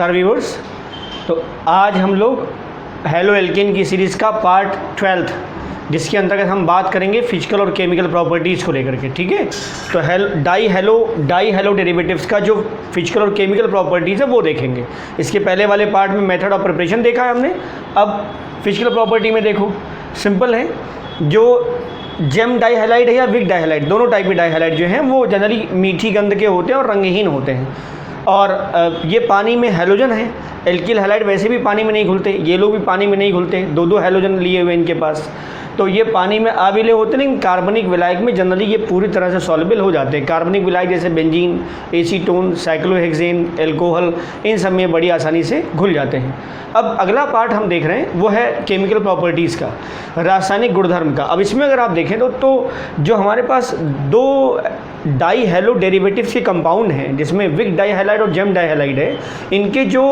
नमस्कार व्यूअर्स। तो आज हम लोग हेलो एल्केन की सीरीज़ का पार्ट 12 जिसके अंतर्गत हम बात करेंगे फिजिकल और केमिकल प्रॉपर्टीज़ को लेकर के। ठीक है, तो डाई हेलो डेरिवेटिव्स का जो फिजिकल और केमिकल प्रॉपर्टीज़ है वो देखेंगे। इसके पहले वाले पार्ट में मेथड ऑफ प्रिपरेशन देखा है हमने। अब फिजिकल प्रॉपर्टी में देखो, सिंपल है, जो जेम डाई हैलाइड है या विक डाई हैलाइड, दोनों टाइप के डाई हैलाइड जो हैं वो जनरली मीठी गंध के होते हैं और रंगहीन होते हैं। और ये पानी में हैलोजन है। एल्किल हैलाइड वैसे भी पानी में नहीं घुलते, ये लोग भी पानी में नहीं घुलते, दो हैलोजन लिए हुए इनके पास। तो ये पानी में आविले होते हैं, लेकिन कार्बनिक विलायक में जनरली ये पूरी तरह से सॉल्युबल हो जाते हैं। कार्बनिक विलायक जैसे बेंजीन, एसीटोन, साइक्लोहेक्सेन, एल्कोहल, इन सब में बड़ी आसानी से घुल जाते हैं। अब अगला पार्ट हम देख रहे हैं वो है केमिकल प्रॉपर्टीज़ का, रासायनिक गुणधर्म का। अब इसमें अगर आप देखें तो जो हमारे पास दो डाई हेलो डेरिवेटिव्स के कंपाउंड हैं जिसमें विक डाई हैलाइड और जेम डाई हैलाइड है, इनके जो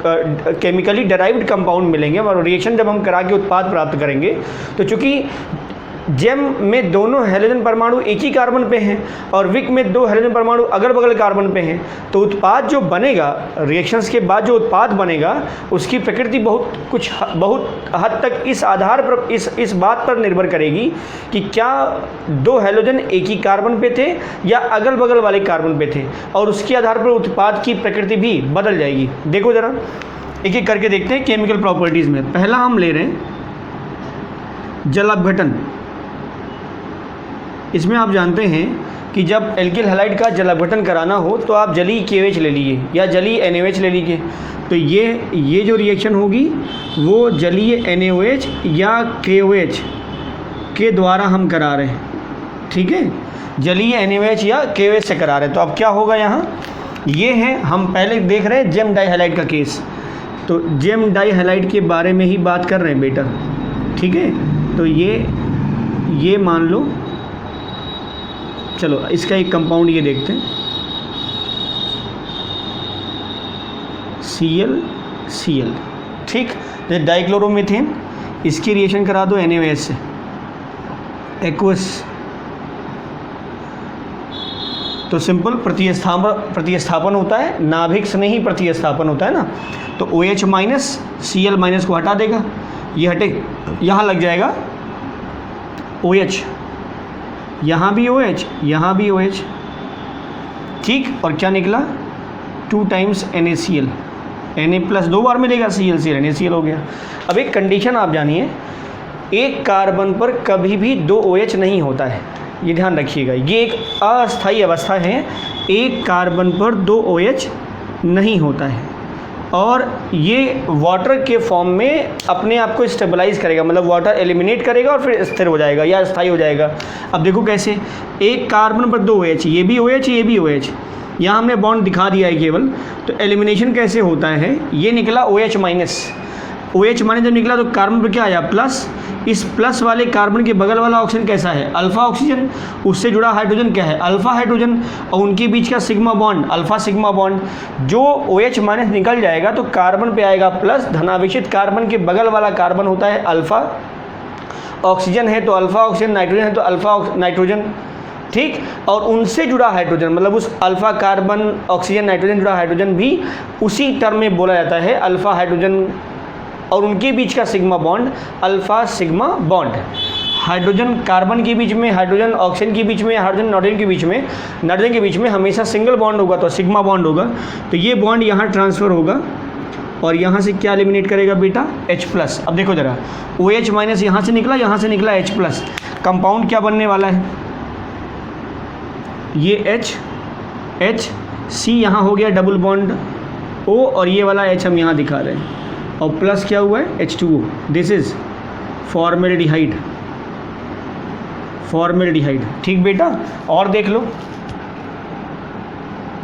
केमिकली डेराइव्ड कंपाउंड मिलेंगे और रिएक्शन जब हम करा के उत्पाद प्राप्त करेंगे, तो चूँकि जेम में दोनों हैलोजन परमाणु एक ही कार्बन पे हैं और विक में दो हैलोजन परमाणु अगल बगल कार्बन पे हैं, तो उत्पाद जो बनेगा, रिएक्शंस के बाद जो उत्पाद बनेगा उसकी प्रकृति बहुत हद तक इस आधार पर इस बात पर निर्भर करेगी कि क्या दो हैलोजन एक ही कार्बन पे थे या अगल बगल वाले कार्बन पे थे, और उसके आधार पर उत्पाद की प्रकृति भी बदल जाएगी। देखो ज़रा, एक एक करके देखते हैं केमिकल प्रॉपर्टीज़ में। पहला हम ले रहे हैं जल अपघटन। इसमें आप जानते हैं कि जब एल्किल हैलाइड का जल अपघटन कराना हो तो आप जलीय KOH ले लीजिए या जलीय NaOH ले लीजिए। तो ये जो रिएक्शन होगी वो जलीय NaOH या KOH के द्वारा हम करा रहे हैं। ठीक है, जलीय NaOH या KOH से करा रहे हैं। तो अब क्या होगा यहाँ, ये है, हम पहले देख रहे हैं जेम डाई हैलाइड का केस। तो जेम डाई हैलाइड के बारे में ही बात कर रहे हैं बेटा। ठीक है, तो ये मान लो, चलो इसका एक कंपाउंड ये देखते हैं, Cl। ठीक, ये डाइक्लोरोमीथेन, इसकी रिएक्शन करा दो NaOH से, एक्वस। तो सिंपल प्रतिस्थापन होता है, नाभिक से नहीं प्रतिस्थापन होता है ना। तो OH माइनस Cl माइनस को हटा देगा, ये हटे, यहाँ लग जाएगा OH, यहाँ भी OH, यहाँ भी OH। ठीक, और क्या निकला, 2 टाइम्स NaCl, Na प्लस 2 बार मिलेगा Cl NaCl हो गया। अब एक कंडीशन आप जानिए, एक कार्बन पर कभी भी 2 OH नहीं होता है, ये ध्यान रखिएगा। ये एक अस्थायी अवस्था है, एक कार्बन पर 2 OH नहीं होता है और ये वाटर के फॉर्म में अपने आप को स्टेबलाइज करेगा, मतलब वाटर एलिमिनेट करेगा और फिर स्थिर हो जाएगा या स्थायी हो जाएगा। अब देखो कैसे, एक कार्बन पर 2 OH, ये भी OH, ये भी OH, यहाँ हमने बॉन्ड दिखा दिया है केवल। तो एलिमिनेशन कैसे होता है, ये निकला OH माइनस जब निकला तो कार्बन पर क्या आया, प्लस। इस प्लस वाले कार्बन के बगल वाला ऑक्सीजन कैसा है, अल्फा ऑक्सीजन, उससे जुड़ा हाइड्रोजन क्या है, अल्फा हाइड्रोजन, और उनके बीच का sigma bond, alpha sigma bond. जो OH माइनस निकल जाएगा तो कार्बन पे आएगा प्लस, धनावेशित कार्बन के बगल वाला कार्बन होता है अल्फा, ऑक्सीजन है तो अल्फा ऑक्सीजन, नाइट्रोजन है तो अल्फा नाइट्रोजन। ठीक, और उनसे जुड़ा हाइड्रोजन, मतलब उस अल्फा कार्बन ऑक्सीजन नाइट्रोजन जुड़ा हाइड्रोजन भी उसी टर्म में बोला जाता है अल्फा हाइड्रोजन, और उनके बीच का sigma bond alpha sigma bond. Hydrogen carbon के बीच में, हाइड्रोजन ऑक्सीजन के बीच में, हाइड्रोजन नाइट्रोजन के बीच में हमेशा सिंगल बॉन्ड होगा तो सिग्मा बॉन्ड होगा। तो ये बॉन्ड यहाँ ट्रांसफ़र होगा और यहाँ से क्या एलिमिनेट करेगा बेटा, H+। अब देखो ज़रा, OH माइनस यहाँ से निकला H+। कंपाउंड क्या बनने वाला है, ये H C यहाँ हो गया डबल बॉन्ड O, और ये वाला H हम यहाँ दिखा रहे हैं, और प्लस क्या हुआ है, H2O। This is formaldehyde. ठीक बेटा, और देख लो,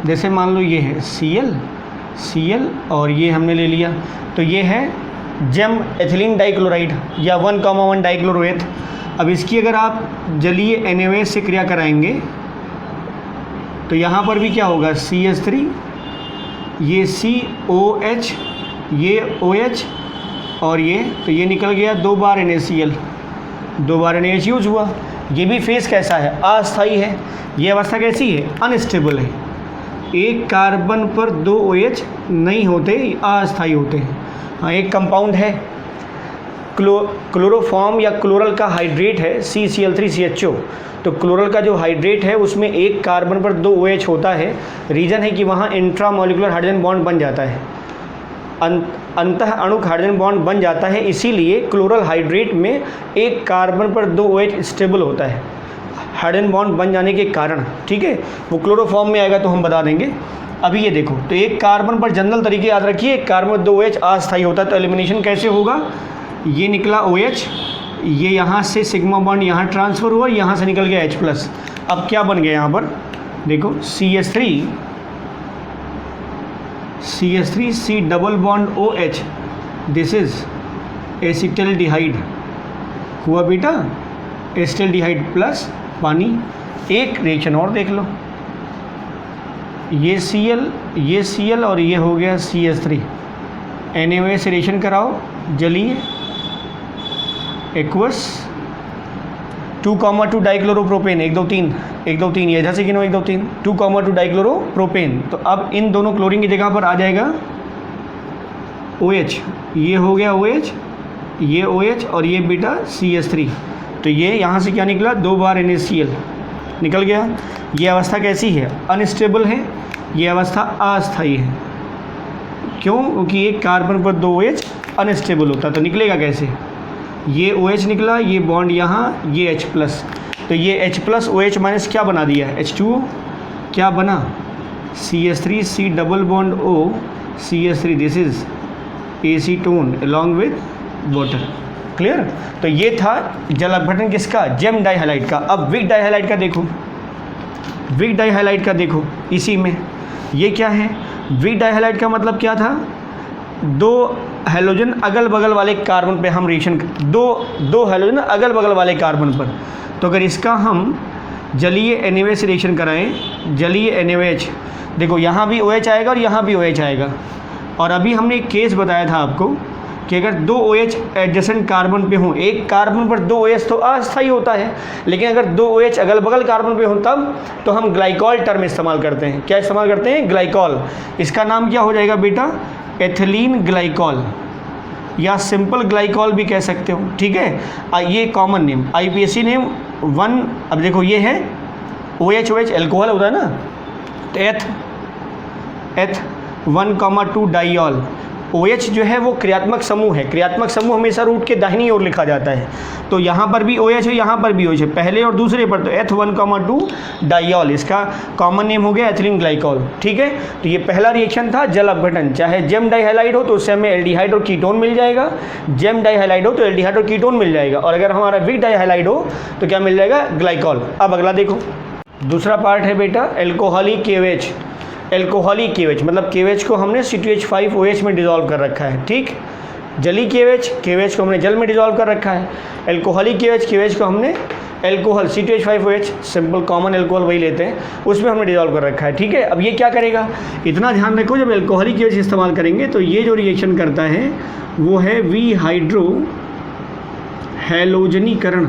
जैसे मान लो ये है Cl और ये हमने ले लिया, तो ये है जेम एथिलीन डाइक्लोराइड या 1,1 डाइक्लोरोएथ। अब इसकी अगर आप जलीय NaOH से क्रिया कराएंगे तो यहाँ पर भी क्या होगा, CH3, ये COH, ये OH और ये, तो ये निकल गया 2 बार NaCl, 2 बार NaH यूज हुआ। ये भी फेस कैसा है, अस्थाई है। ये अवस्था कैसी है, अनस्टेबल है। एक कार्बन पर 2 OH नहीं होते, अस्थायी होते हैं। हाँ, एक कंपाउंड है क्लोरोफॉर्म या क्लोरल का हाइड्रेट है CCl3CHO। तो क्लोरल का जो हाइड्रेट है उसमें एक कार्बन पर 2 OH होता है। रीज़न है कि वहाँ इंट्रामोलिकुलर हाइड्रोजन बॉन्ड बन जाता है, अंतः अणुक हाइड्रोजन बॉन्ड बन जाता है, इसीलिए क्लोरल हाइड्रेट में एक कार्बन पर 2 OH स्टेबल होता है हाइड्रोजन बॉन्ड बन जाने के कारण। ठीक है, वो क्लोरोफॉर्म में आएगा तो हम बता देंगे। अभी ये देखो, तो एक कार्बन पर जनरल तरीके याद रखिए, एक कार्बन पर 2 OH अस्थायी होता है। तो एलिमिनेशन कैसे होगा, ये निकला OH, ये यहाँ से सिग्मा बॉन्ड यहाँ ट्रांसफ़र हुआ, यहाँ से निकल गया H+। अब क्या बन गया यहाँ पर देखो, CH3 C double bond OH, this is acetaldehyde हुआ बेटा, एसिटल्डिहाइड प्लस पानी। एक रिएक्शन और देख लो, ये Cl और ये हो गया CH3, NaOH से रिएक्शन कराओ, जलीय एक्वस 2,2 डाइक्लोरोप्रोपेन, 1 2 3 ये इधर से गिनो, 1 2 3 2,2 डाइक्लोरोप्रोपेन। तो अब इन दोनों क्लोरीन की जगह पर आ जाएगा OH, ये हो गया OH, ये OH और ये बेटा CH3। तो ये यहाँ से क्या निकला, 2 बार NaCl निकल गया। ये अवस्था कैसी है, अनस्टेबल है, ये अवस्था अस्थायी है। क्यों, क्योंकि एक कार्बन पर 2 OH अनस्टेबल होता है। तो निकलेगा कैसे, ये OH निकला, ये बॉन्ड यहाँ, ये H+। तो ये H+ OH माइनस क्या बना दिया है, H2O। क्या बना, CH3 C double bond O CH3, this is acetone along with water. Clear. तो ये था जल अपघटन किसका, जेम डाइहैलाइड का। अब विक डाइहैलाइड का देखो, विक डाइहैलाइड का देखो, इसी में ये क्या है, विक डाइहैलाइड का मतलब क्या था, 2 हैलोजन अगल बगल वाले कार्बन पे हम रिएक्शन, दो हैलोजन अगल बगल वाले कार्बन पर। तो अगर इसका हम जलीय NaOH से रिएक्शन कराएं, जलीय NaOH, देखो यहाँ भी OH आएगा और यहाँ भी OH आएगा। और अभी हमने एक केस बताया था आपको कि अगर 2 OH एडजेसेंट कार्बन पे हों, एक कार्बन पर 2 OH तो अस्थायी होता है, लेकिन अगर 2 OH अगल बगल कार्बन पे हों तब तो हम ग्लाइकॉल टर्म इस्तेमाल करते हैं। क्या इस्तेमाल करते हैं, ग्लाइकॉल। इसका नाम क्या हो जाएगा बेटा, एथिलीन ग्लाइकॉल या सिंपल ग्लाइकॉल भी कह सकते हो। ठीक है, ये कॉमन नेम, IPSC नेम 1। अब देखो ये है OH एल्कोहल होता है ना, तो एथ 1,2 डाइऑल। OH जो है वो क्रियात्मक समूह है, क्रियात्मक समूह हमेशा रूट के दाहिनी ओर लिखा जाता है। तो यहाँ पर भी OH है, यहाँ पर भी OH है, पहले और दूसरे पर। तो H1,2 डाइऑल, इसका कॉमन नेम हो गया एथिलीन ग्लाइकॉल। ठीक है, तो ये पहला रिएक्शन था जल अपघटन। चाहे जेम डाइहैलाइड हो तो उससे हमें एल्डिहाइड और कीटोन मिल जाएगा, जेम डाइहैलाइड हो तो एल्डिहाइड और कीटोन मिल जाएगा, और अगर हमारा विक डाइहैलाइड हो तो क्या मिल जाएगा, ग्लाइकॉल। अब अगला देखो, दूसरा पार्ट है बेटा एल्कोहलिक KOH। एल्कोहलिक KOH मतलब KOH को हमने C2H5OH में डिज़ोल्व कर रखा है। ठीक, जली KOH को हमने जल में डिज़ोल्व कर रखा है। एल्कोहलिक KOH को हमने alcohol C2H5OH, simple common alcohol वही लेते हैं, उसमें हमने डिज़ोल्व कर रखा है। ठीक है, अब ये क्या करेगा, इतना ध्यान रखो, जब एल्कोहलिक KOH इस्तेमाल करेंगे तो ये जो रिएक्शन करता है वो है विहाइड्रो हैलोजनीकरण।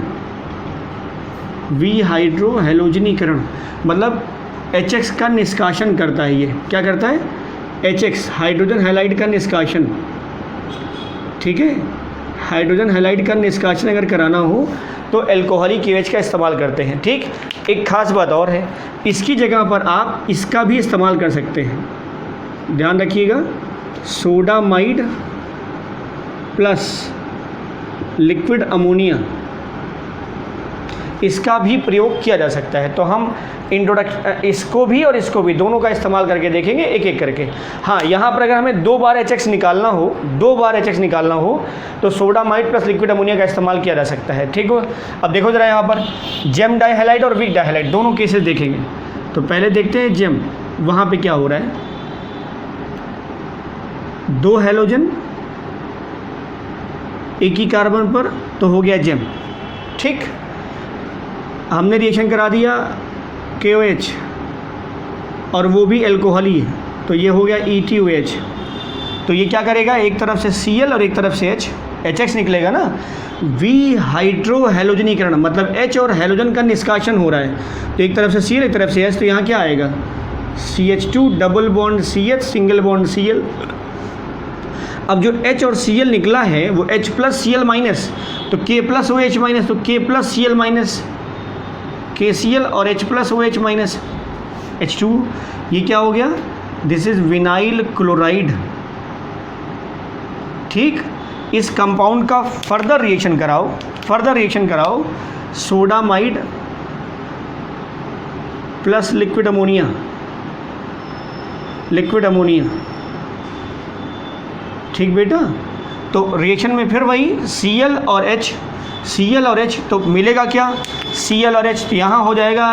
विहाइड्रो हैलोजनीकरण मतलब HX का निष्कासन करता है। ये क्या करता है, HX हाइड्रोजन हैलाइड का निष्कासन। ठीक है, हाइड्रोजन हैलाइड का निष्कासन अगर कराना हो तो एल्कोहलिक KOH का इस्तेमाल करते हैं। ठीक, एक खास बात और है, इसकी जगह पर आप इसका भी इस्तेमाल कर सकते हैं, ध्यान रखिएगा, सोडामाइड प्लस लिक्विड अमोनिया, इसका भी प्रयोग किया जा सकता है। तो हम इसको भी और इसको भी दोनों का इस्तेमाल करके देखेंगे एक एक करके। हाँ, यहाँ पर अगर हमें 2 बार HX निकालना हो तो सोडामाइड प्लस लिक्विड अमोनिया का इस्तेमाल किया जा सकता है। ठीक हो, अब देखो जरा यहाँ पर जेम डाइहैलाइड और विक डाइहैलाइड दोनों केसेस देखेंगे। तो पहले देखते हैं जेम, वहाँ पे क्या हो रहा है, 2 हैलोजन एक ही कार्बन पर, तो हो गया जेम। ठीक, हमने रिएक्शन करा दिया KOH और वो भी एल्कोहल ही है, तो ये हो गया ETOH। तो ये क्या करेगा, एक तरफ से Cl और एक तरफ से HX निकलेगा ना। विहाइड्रो हैलोजनीकरण मतलब H और हैलोजन का निष्कासन हो रहा है, तो एक तरफ से Cl एक तरफ से H, तो यहाँ क्या आएगा, CH2 double bond CH single bond Cl। अब जो H और Cl निकला है वो H प्लस Cl माइनस, तो K plus O H minus, तो K plus Cl minus KCl और H plus O H minus H2। ये क्या हो गया? This is vinyl chloride. ठीक, इस कंपाउंड का फर्दर रिएक्शन कराओ सोडामाइड प्लस लिक्विड अमोनिया, ठीक बेटा। तो रिएक्शन में फिर वही Cl और H, तो मिलेगा क्या? Cl और H, तो यहाँ हो जाएगा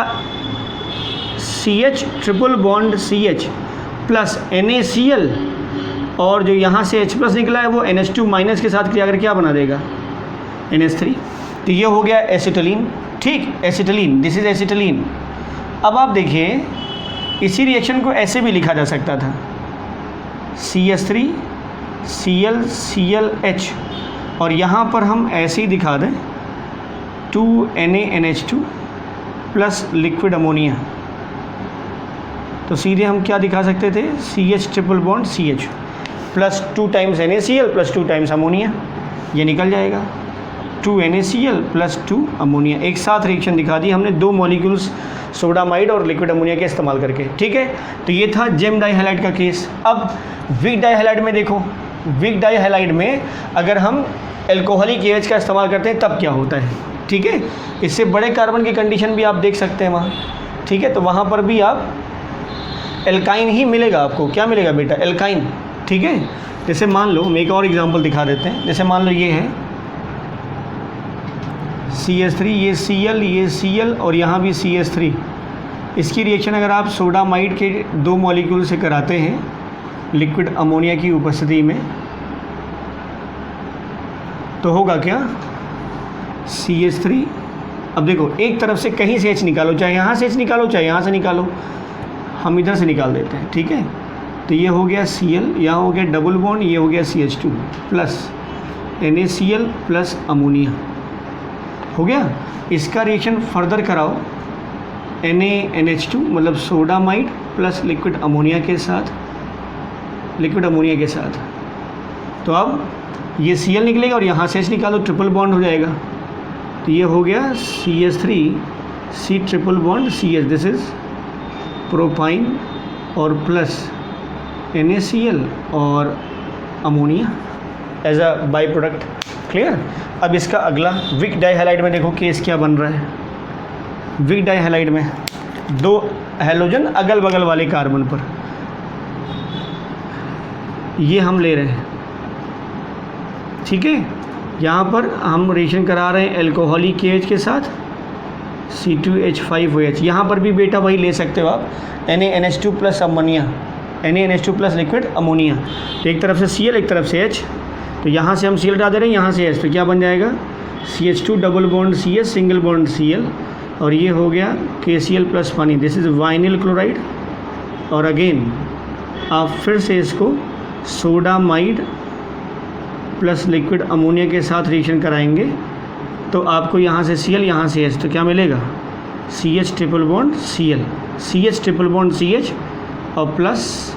CH triple bond CH plus NaCl, और जो यहाँ से H प्लस निकला है वो NH2 माइनस के साथ क्रिया करके क्या बना देगा? NH3। तो ये हो गया एसिटिलीन। ठीक, एसिटिलीन, दिस इज एसिटिलीन। अब आप देखिए इसी रिएक्शन को ऐसे भी लिखा जा सकता था, CH3 Cl ClH, और यहाँ पर हम ऐसे ही दिखा दें 2NaNH2 प्लस लिक्विड अमोनिया, तो सीधे हम क्या दिखा सकते थे? CH triple bond CH plus 2 times NaCl plus 2 times ammonia, ये निकल जाएगा 2 NaCl प्लस 2 अमोनिया। एक साथ रिएक्शन दिखा दी हमने, 2 मॉलिक्यूल्स सोडामाइड और लिक्विड अमोनिया के इस्तेमाल करके। ठीक है, तो ये था जेम डाइहैलाइड का केस। अब वीक डाइहैलाइड में देखो, वीक डाइहैलाइड में अगर हम एल्कोहलिक AH का इस्तेमाल करते हैं तब क्या होता है? ठीक है, इससे बड़े कार्बन की कंडीशन भी आप देख सकते हैं वहाँ। ठीक है, तो वहाँ पर भी आप एल्काइन ही मिलेगा आपको। क्या मिलेगा बेटा? एल्काइन। ठीक है, जैसे मान लो, मैं एक और एग्जांपल दिखा देते हैं। जैसे मान लो ये है CH3, ये Cl और यहाँ भी CH3। इसकी रिएक्शन अगर आप सोडामाइड के 2 मॉलिक्यूल से कराते हैं लिक्विड अमोनिया की उपस्थिति में, तो होगा क्या? CH3, अब देखो एक तरफ से कहीं से H निकालो, चाहे यहाँ से H निकालो चाहे यहाँ से निकालो, हम इधर से निकाल देते हैं। ठीक है, तो ये हो गया Cl, यहाँ हो गया डबल बॉन्ड, ये हो गया CH2 plus NaCl plus ammonia, हो गया। इसका रिएक्शन फर्दर कराओ NaNH2 मतलब सोडामाइड प्लस लिक्विड अमोनिया के साथ, तो अब ये Cl निकलेगा और यहाँ से H निकालो, ट्रिपल बॉन्ड हो जाएगा। तो ये हो गया CH3 C triple bond CH, this is propyne और प्लस NaCl और ammonia as a by product. Clear? अब इसका अगला वीक डाइहैलाइड में देखो केस क्या बन रहा है। वीक डाइहैलाइड में 2 हैलोजन अगल बगल वाले कार्बन पर, ये हम ले रहे हैं। ठीक है, यहाँ पर हम रिएक्शन करा रहे हैं एल्कोहलिक KH के साथ C2H5OH। यहाँ पर भी बेटा वही ले सकते हो आप, NaNH2 plus ammonia, NaNH2 plus liquid ammonia. तो एक तरफ से Cl एक तरफ से H, तो यहाँ से हम Cl डाल दे रहे हैं, यहाँ से H, तो क्या बन जाएगा? CH2 double bond CH single bond Cl, और ये हो गया KCl प्लस पानी, दिस इज़ वाइनिल क्लोराइड। और अगेन आप फिर से इसको सोडामाइड प्लस लिक्विड अमोनिया के साथ रिएक्शन कराएंगे, तो आपको यहाँ से Cl यहाँ से H, तो क्या मिलेगा? CH triple bond Cl, CH triple bond CH और प्लस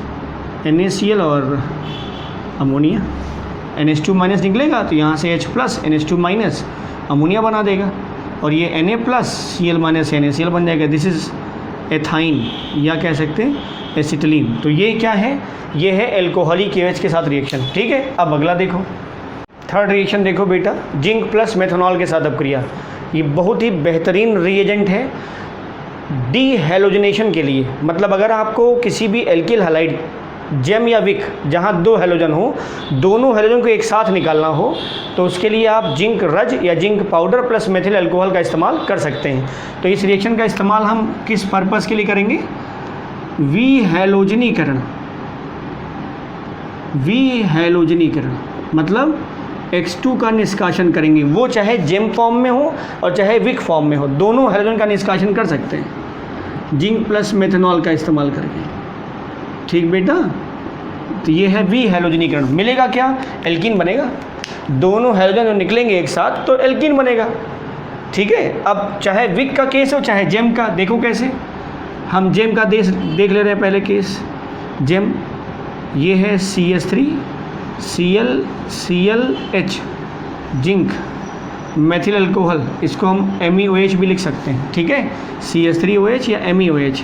NaCl और अमोनिया। NH2 माइनस निकलेगा तो यहाँ से H plus NH2 minus ammonia बना देगा, और ये Na plus Cl minus NaCl बन जाएगा। दिस इज़ एथाइन, या कह सकते हैं एसिटिलीन। तो ये क्या है? ये है एल्कोहलिक KH के साथ रिएक्शन। ठीक है, अब अगला देखो, थर्ड रिएक्शन देखो बेटा, जिंक प्लस मेथनॉल के साथ अपक्रिया। ये बहुत ही बेहतरीन रिएजेंट है डीहैलोजनेशन के लिए। मतलब अगर आपको किसी भी एल्किल हैलाइड जेम या विक जहाँ 2 हैलोजन हो, दोनों हैलोजन को एक साथ निकालना हो, तो उसके लिए आप जिंक रज या zinc powder plus methyl alcohol का इस्तेमाल कर सकते हैं। तो इस रिएक्शन का इस्तेमाल हम किस पर्पस के लिए करेंगे? विहैलोजनीकरण। मतलब X2 का निष्कासन करेंगे, वो चाहे जेम फॉर्म में हो और चाहे विक फॉर्म में हो, दोनों हैलोजन का निष्कासन कर सकते हैं जिंक प्लस मेथनॉल का इस्तेमाल करके। ठीक बेटा, तो ये है विहैलोजनीकरण। मिलेगा क्या? एल्कीन बनेगा। दोनों हैलोजन जो निकलेंगे एक साथ तो एल्कीन बनेगा। ठीक है, अब चाहे विक का केस हो चाहे जेम का, देखो कैसे। हम जेम का देख ले रहे हैं पहले केस। जेम ये है CH3 ClClH zinc methyl alcohol, इसको हम MEOH भी लिख सकते हैं, ठीक है, CH3OH या MEOH।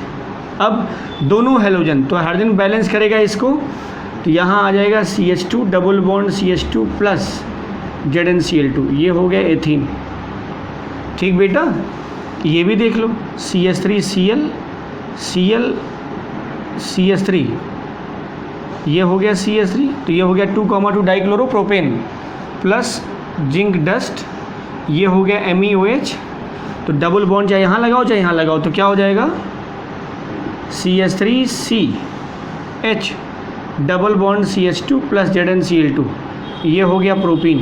अब दोनों हेलोजन, तो हाइड्रोजन बैलेंस करेगा इसको, तो यहाँ आ जाएगा CH2 double bond CH2 plus ZnCl2, ये हो गया एथीन। ठीक बेटा, ये भी देख लो CH3Cl CH3, ये हो गया CH3, तो ये हो गया 2,2 डाइक्लोरोप्रोपेन प्लस जिंक डस्ट, ये हो गया MEOH। तो डबल बॉन्ड चाहे यहाँ लगाओ चाहे यहाँ लगाओ, तो क्या हो जाएगा CH3CH double bond CH2 plus ZnCl2, ये हो गया प्रोपीन।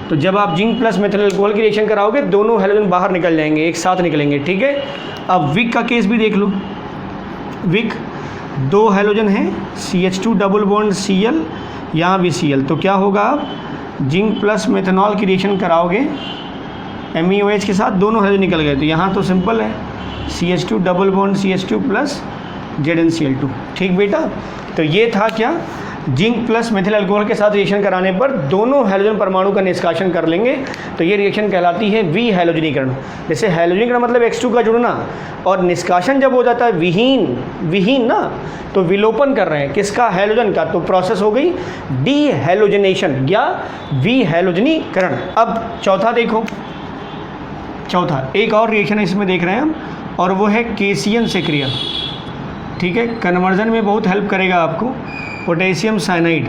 तो जब आप जिंक प्लस मेथिल अल्कोहल की रिएक्शन कराओगे दोनों हेलोजन बाहर निकल जाएंगे, एक साथ निकलेंगे, ठीक है। अब विक का केस भी देख लो। विक दो हेलोजन हैं, CH2 डबल बॉन्ड Cl, यहाँ भी Cl, तो क्या होगा, आप जिंक प्लस मेथनॉल की रिएक्शन कराओगे MEOH के साथ, दोनों हेलोजन निकल गए, तो यहाँ तो सिंपल है CH2 double bond CH2 plus ZnCl2। ठीक बेटा, तो ये था क्या, जिंक प्लस मेथिल अल्कोहल के साथ रिएक्शन कराने पर दोनों हेलोजन परमाणु का निष्कासन कर लेंगे, तो ये रिएक्शन कहलाती है विहेलोजनीकरण। जैसे हेलोजनीकरण मतलब H2 का जुड़ना, और निष्कासन जब हो जाता है विहीन ना, तो विलोपन कर रहे हैं किसका, हेलोजन का, तो प्रोसेस हो गई डीहेलोजनेशन या विहेलोजनीकरण। अब चौथा देखो, चौथा एक और रिएक्शन इसमें देख रहे हैं हम, और वो है केसियन से क्रिया, ठीक है, कन्वर्जन में बहुत हेल्प करेगा आपको, पोटेशियम साइनाइड।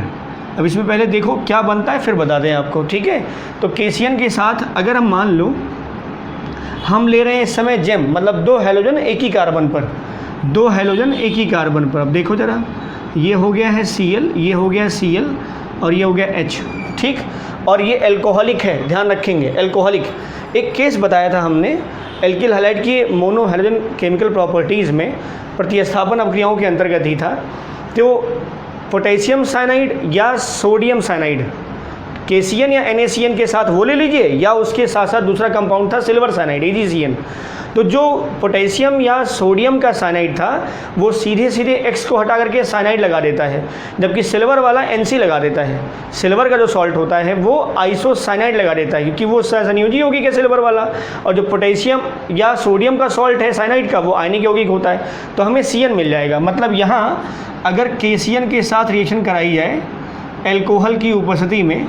अब इसमें पहले देखो क्या बनता है फिर बता दें आपको, ठीक है। तो केसियन के साथ अगर हम मान लो हम ले रहे हैं इस समय जेम, मतलब दो हेलोजन एक ही कार्बन पर, दो हेलोजन एक ही कार्बन पर। अब देखो ज़रा, ये हो गया है Cl, ये हो गया Cl, और ये हो गया H, ठीक। और ये एल्कोहलिक है, ध्यान रखेंगे, एल्कोहलिक। एक केस बताया था हमने एल्किल हैलाइड की मोनो हेलोजन केमिकल प्रॉपर्टीज़ में प्रतिस्थापन अभिक्रियाओं के अंतर्गत ही था। तो पोटेशियम साइनाइड या सोडियम साइनाइड, केसीएन या NaCN के साथ वो ले लीजिए, या उसके साथ साथ दूसरा कंपाउंड था सिल्वर साइनाइड AgCN। तो जो पोटेशियम या सोडियम का साइनाइड था वो सीधे सीधे X को हटा करके साइनाइड लगा देता है, जबकि सिल्वर वाला NC लगा देता है। सिल्वर का जो सॉल्ट होता है वो आइसोसाइनाइड लगा देता है, क्योंकि वो संयोजी यौगिक है सिल्वर वाला, और जो पोटेशियम या सोडियम का सॉल्ट है साइनाइड का, वो आयनिक यौगिक होता है, तो हमें CN मिल जाएगा। मतलब यहाँ अगर KCN के साथ रिएक्शन कराई जाए एल्कोहल की उपस्थिति में,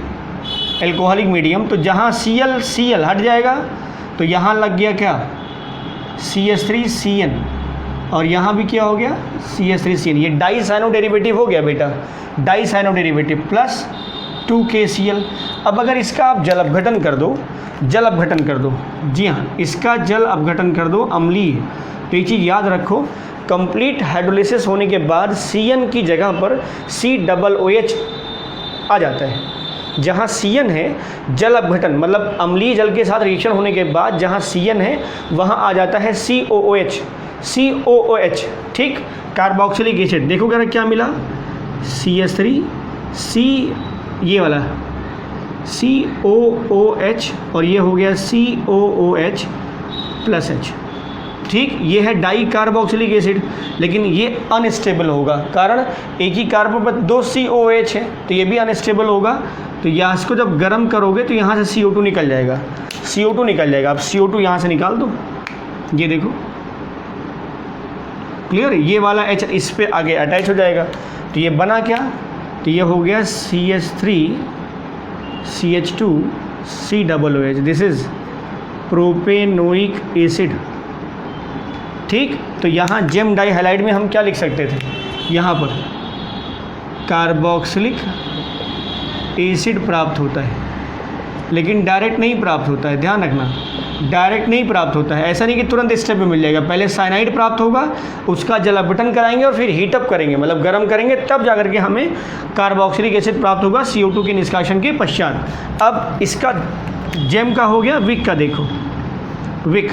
एल्कोहलिक मीडियम, तो जहाँ Cl हट जाएगा तो यहाँ लग गया क्या, CH3CN, और यहाँ भी क्या हो गया CH3CN, ये डाई साइनो डेरिवेटिव हो गया बेटा, die cyano derivative plus 2KCl। अब अगर इसका आप जल अपघटन कर दो, जल अपघटन कर दो, जी हाँ, इसका जल अपघटन कर दो अम्लीय, तो ये चीज़ याद रखो, कंप्लीट हाइड्रोलिसिस होने के बाद CN की जगह पर COOH आ जाता है। जहाँ CN है जल अपघटन, मतलब अम्लीय जल के साथ रिएक्शन होने के बाद जहाँ CN है वहाँ आ जाता है COOH, ठीक। कार्बोक्सिलिक एसिड देखो क्या क्या मिला, CH3 C, ये वाला COOH, और ये हो गया COOH प्लस H, ठीक। ये है डाई कार्बोक्सिलिक एसिड, लेकिन ये अनस्टेबल होगा, कारण एक ही कार्बन पर दो COOH है, तो ये भी अनस्टेबल होगा। तो यहाँ इसको जब गर्म करोगे तो यहाँ से CO2 निकल जाएगा, CO2 निकल जाएगा। अब CO2 यहाँ से निकाल दो, ये देखो क्लियर, ये वाला H इस पे आगे अटैच हो जाएगा, तो ये बना क्या, तो ये हो गया CH3 CH2 COOH, this is propanoic acid, ठीक। तो यहाँ जेम डाई हैलाइड में हम क्या लिख सकते थे, यहाँ पर कार्बोक्सिलिक एसिड प्राप्त होता है, लेकिन डायरेक्ट नहीं प्राप्त होता है, ध्यान रखना, डायरेक्ट नहीं प्राप्त होता है। ऐसा नहीं कि तुरंत स्टेप में मिल जाएगा, पहले साइनाइड प्राप्त होगा, उसका जल अपघटन कराएंगे और फिर हीटअप करेंगे, मतलब गर्म करेंगे, तब जाकर के हमें कार्बोक्सिलिक एसिड प्राप्त होगा CO2 के निष्कासन के पश्चात। अब इसका जेम का हो गया, विक का देखो, विक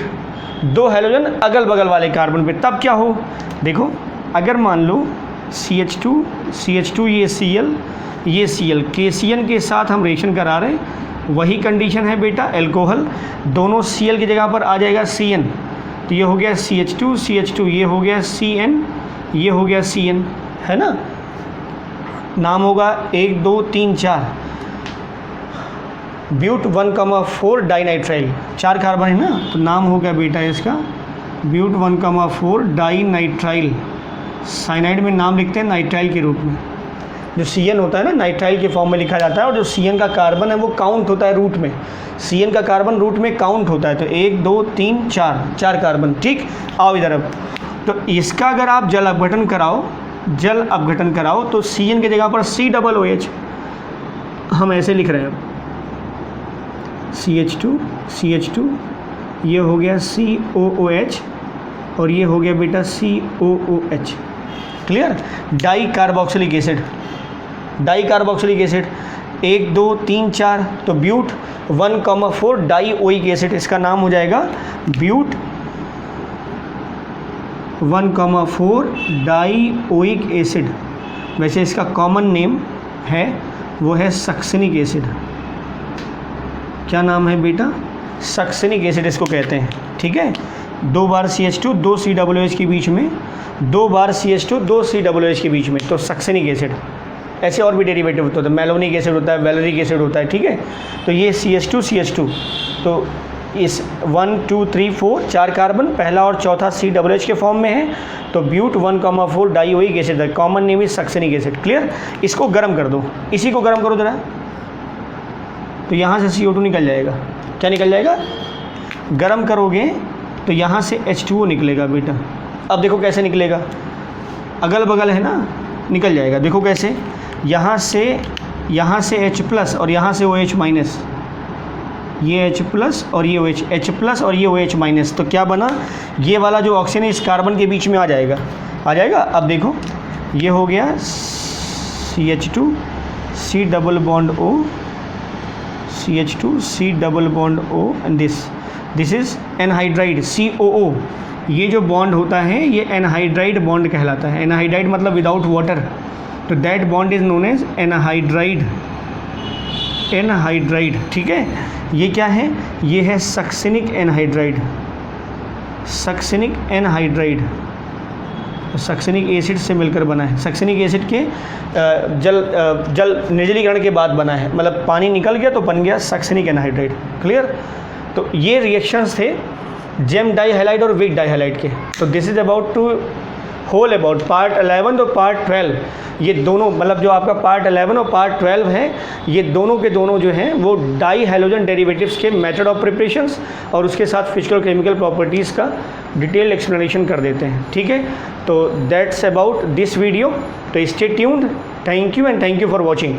दो हेलोजन अगल बगल वाले कार्बन पे, तब क्या हो, देखो अगर मान लो CH2 ये Cl, ये Cl, KCN के साथ हम रिएक्शन करा रहे हैं, वही कंडीशन है बेटा, एल्कोहल, दोनों Cl की जगह पर आ जाएगा CN, तो ये हो गया CH2 ये हो गया CN, ये हो गया CN, है ना। नाम होगा 1 2 3 4 ब्यूट 1,4 डाइनाइट्राइल, 4 कार्बन है ना, तो नाम हो गया बेटा इसका ब्यूट 1,4 डाइनाइट्राइल। साइनाइड में नाम लिखते हैं नाइट्राइल के रूप में। जो CN होता है ना नाइट्राइल के फॉर्म में लिखा जाता है, और जो CN का कार्बन है वो काउंट होता है रूट में। CN का कार्बन रूट में काउंट होता है, तो 1 2 3 4 कार्बन। ठीक, आओ इधर। अब तो इसका अगर आप जल अपघटन कराओ तो CN की जगह पर COOH हम ऐसे लिख रहे हैं। CH2 ये हो गया COOH और ये हो गया बेटा COOH। Clear. Di carboxylic acid 1 2 3 4, तो ब्यूट 1,4 डाई-ओइक एसिड, इसका नाम हो जाएगा ब्यूट 1,4 डाई-ओइक एसिड। वैसे इसका कॉमन नेम है वो है सक्सिनिक एसिड। क्या नाम है बेटा? सक्सिनिक एसिड इसको कहते हैं। ठीक है, 2 बार CH2 2 COOH के बीच में, 2 बार CH2 2 COOH के बीच में, तो सक्सिनिक एसिड। ऐसे और भी डेरिवेटिव होते हैं, मेलोनिक एसिड होता है, वैलेरिक एसिड होता है। ठीक है, तो ये CH2 तो इस 1 2 3 4 4 कार्बन, पहला और चौथा COOH के फॉर्म में है, तो ब्यूट 1,4 डाई-ओइक एसिड है। Common name is succinic acid. Clear. इसको गर्म कर दो, इसी को गर्म करो जरा, तो यहाँ से CO2 निकल जाएगा। क्या निकल जाएगा? गर्म करोगे तो यहाँ से H2O निकलेगा बेटा। अब देखो कैसे निकलेगा, अगल बगल है ना, निकल जाएगा। देखो कैसे, यहाँ से H+ और यहाँ से OH माइनस, ये H+ और ये OH, H+ और ये OH माइनस, तो क्या बना? ये वाला जो ऑक्सीजन है इस कार्बन के बीच में आ जाएगा। अब देखो ये हो गया CH2 C double bond O, CH2 C double bond O, and this is anhydride COO। ये जो बॉन्ड होता है ये एनहाइड्राइड बॉन्ड कहलाता है। एनहाइड्राइड मतलब विदाउट वाटर, तो that bond is known as anhydride. ठीक है, ये क्या है? ये है सक्सिनिक एनहाइड्राइड। सक्सिनिक एसिड से मिलकर बना है। सक्सिनिक एसिड के जल निर्जलीकरण के बाद बना है, मतलब पानी निकल गया तो बन गया सक्सिनिक एनहाइड्राइड। क्लियर। तो ये रिएक्शंस थे जेम डाई हैलाइड और वीक डाई हैलाइड के। तो this is about to whole about part 11 और पार्ट 12। ये दोनों मतलब जो आपका पार्ट 11 और पार्ट 12 है, ये दोनों के दोनों जो हैं वो डाई हैलोजन डेरिवेटिव्स के मेथड ऑफ प्रिपरेशंस और उसके साथ फिजिकल केमिकल प्रॉपर्टीज़ का डिटेल एक्सप्लेनेशन कर देते हैं। ठीक है, तो दैट्स अबाउट दिस वीडियो। तो stay tuned. Thank you and thank you for watching.